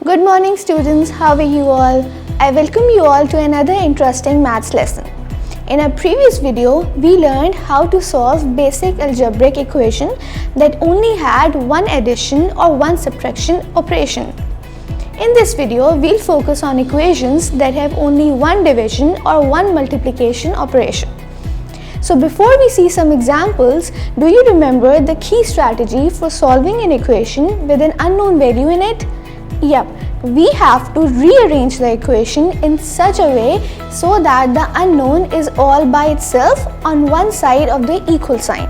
Good morning students, how are you all? I welcome you all to another interesting maths lesson. In our previous video, we learned how to solve basic algebraic equation that only had one addition or one subtraction operation. In this video, we'll focus on equations that have only one division or one multiplication operation. So before we see some examples, do you remember the key strategy for solving an equation with an unknown value in it? Yep, we have to rearrange the equation in such a way so that the unknown is all by itself on one side of the equal sign.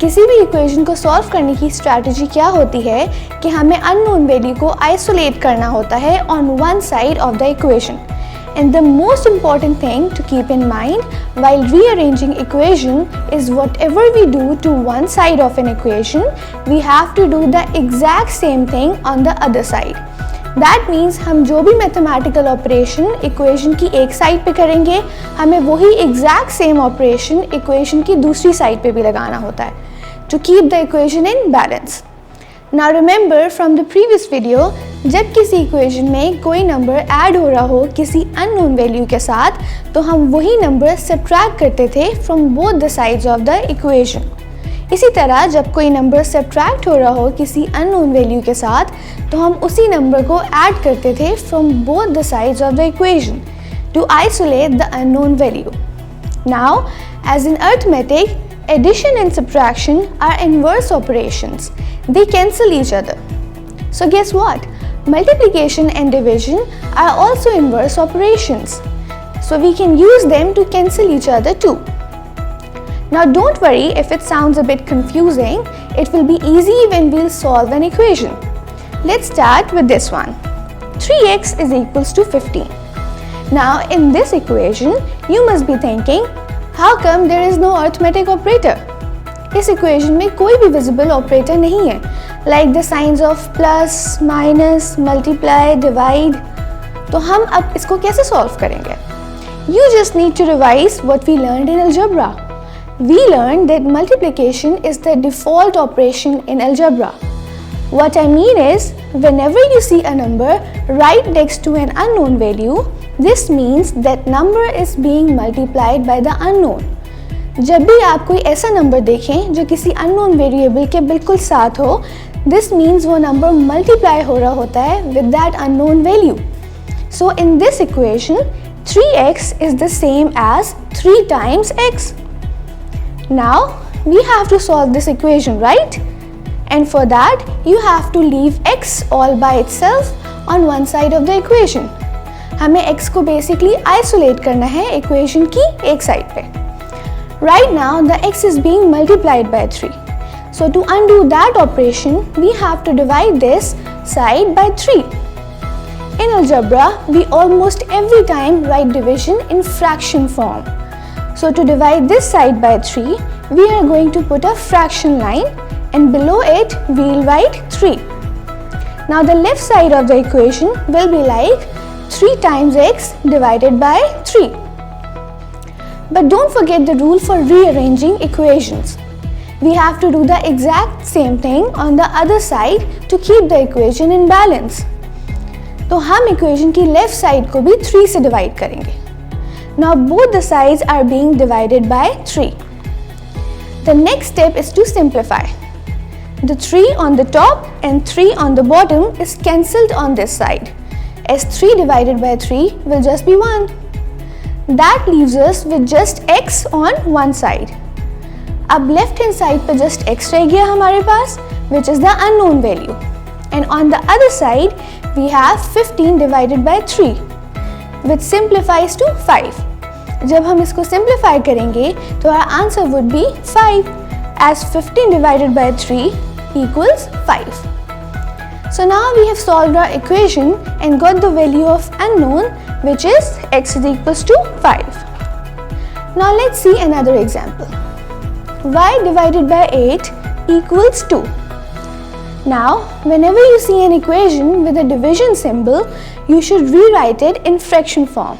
किसी भी equation को solve करने की strategy क्या होती है कि हमें अननोन वैल्यू को आइसोलेट करना होता है on one side of the equation. And the most important thing to keep in mind while rearranging equation is whatever we do to one side of an equation, we have to do the exact same thing on the other side. That means हम जो भी mathematical operation equation की एक side पे करेंगे, हमें वही exact same operation equation की दूसरी side पे भी लगाना होता है to keep the equation in balance. Now remember from the previous video, जब किसी इक्वेशन में कोई नंबर ऐड हो रहा हो किसी अननोन वैल्यू के साथ, तो हम वही नंबर सब्ट्रैक्ट करते थे from both the sides of the equation. इसी तरह जब कोई नंबर सब्ट्रैक्ट हो रहा हो किसी अननोन वैल्यू के साथ, तो हम उसी नंबर को ऐड करते थे from both the sides of the equation to isolate the unknown value. Now as in arithmetic, addition and subtraction are inverse operations. They cancel each other. So guess what? Multiplication and division are also inverse operations. So we can use them to cancel each other too. Now don't worry if it sounds a bit confusing. It will be easy when we'll solve an equation. Let's start with this one. 3x is equals to 15. Now in this equation, you must be thinking, how come there is no arithmetic operator? इस equation में कोई भी visible operator नहीं है, like the signs of plus, minus, multiply, divide. तो हम अब इसको कैसे सॉल्व करेंगे? You just need to revise what we learned in algebra. We learned that multiplication is the default operation in algebra. What I mean is, whenever you see a number right next to an unknown value, this means that number is being multiplied by the unknown. जब भी आप कोई ऐसा number देखें जो किसी unknown variable के बिल्कुल साथ हो, this means वो नंबर मल्टीप्लाई हो रहा होता है with that unknown value. So in this equation, 3x is the same as 3 times x. Now we have to solve this equation, right? And for that, you have to leave x all by itself on one side of the equation. हमें x को basically isolate करना है equation की एक side पे. Right now, the x is being multiplied by 3. So to undo that operation, we have to divide this side by 3. In algebra, we almost every time write division in fraction form. So to divide this side by 3, we are going to put a fraction line, and below it we'll write 3. Now the left side of the equation will be like 3 times x divided by 3. But don't forget the rule for rearranging equations. We have to do the exact same thing on the other side to keep the equation in balance. तो हम equation की left side को भी 3 से divide करेंगे. Now both the sides are being divided by 3. The next step is to simplify. The 3 on the top and 3 on the bottom is cancelled on this side, as 3 divided by 3 will just be 1. That leaves us with just x on one side. अब left hand side पे just x रह गया हमारे पास, which is the unknown value. And on the other side, we have 15 divided by 3, which simplifies to 5. जब हम इसको simplify करेंगे, तो our answer would be 5, as 15 divided by 3 equals 5. So now we have solved our equation and got the value of unknown, which is x is equals to 5. Now let's see another example. Y divided by 8 equals 2. Now whenever you see an equation with a division symbol, you should rewrite it in fraction form.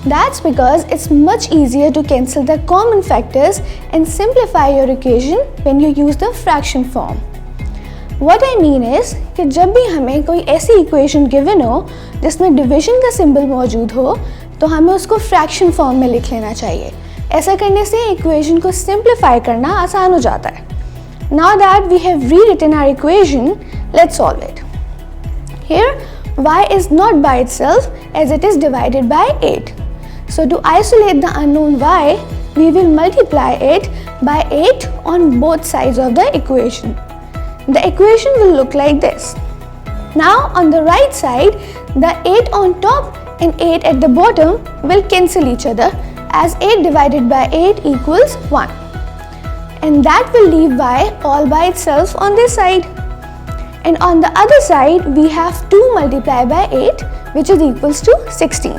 That's because it's much easier to cancel the common factors and simplify your equation when you use the fraction form. What I mean is कि जब भी हमें कोई ऐसी equation given हो जिसमें division का symbol मौजूद हो तो हमें उसको फ्रैक्शन फॉर्म में लिख लेना चाहिए। ऐसा करने से इक्वेशन को सिंप्लीफाई करना आसान हो जाता है। Now that we have rewritten our equation, let's solve it. Here, y is not by itself as it is divided by 8. So to isolate the unknown y, we will multiply it by 8 on both sides of the equation. The equation will look like this. Now on the right side, the 8 on top and 8 at the bottom will cancel each other as 8 divided by 8 equals 1. And that will leave y all by itself on this side. And on the other side, we have 2 multiplied by 8, which is equals to 16.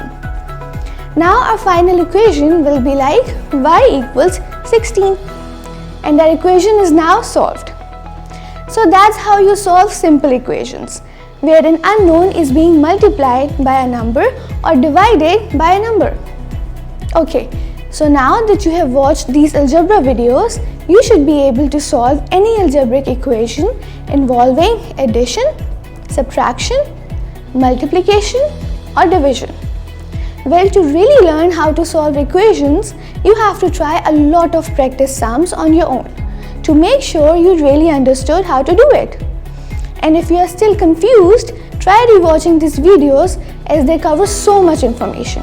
Now our final equation will be like y equals 16. And our equation is now solved. So that's how you solve simple equations, where an unknown is being multiplied by a number or divided by a number. Okay, so now that you have watched these algebra videos, you should be able to solve any algebraic equation involving addition, subtraction, multiplication or division. Well, to really learn how to solve equations, you have to try a lot of practice sums on your own to make sure you really understood how to do it. And if you are still confused, try rewatching these videos as they cover so much information.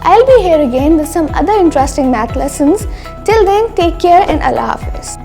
I'll be here again with some other interesting math lessons. Till then, take care and Allah Hafiz.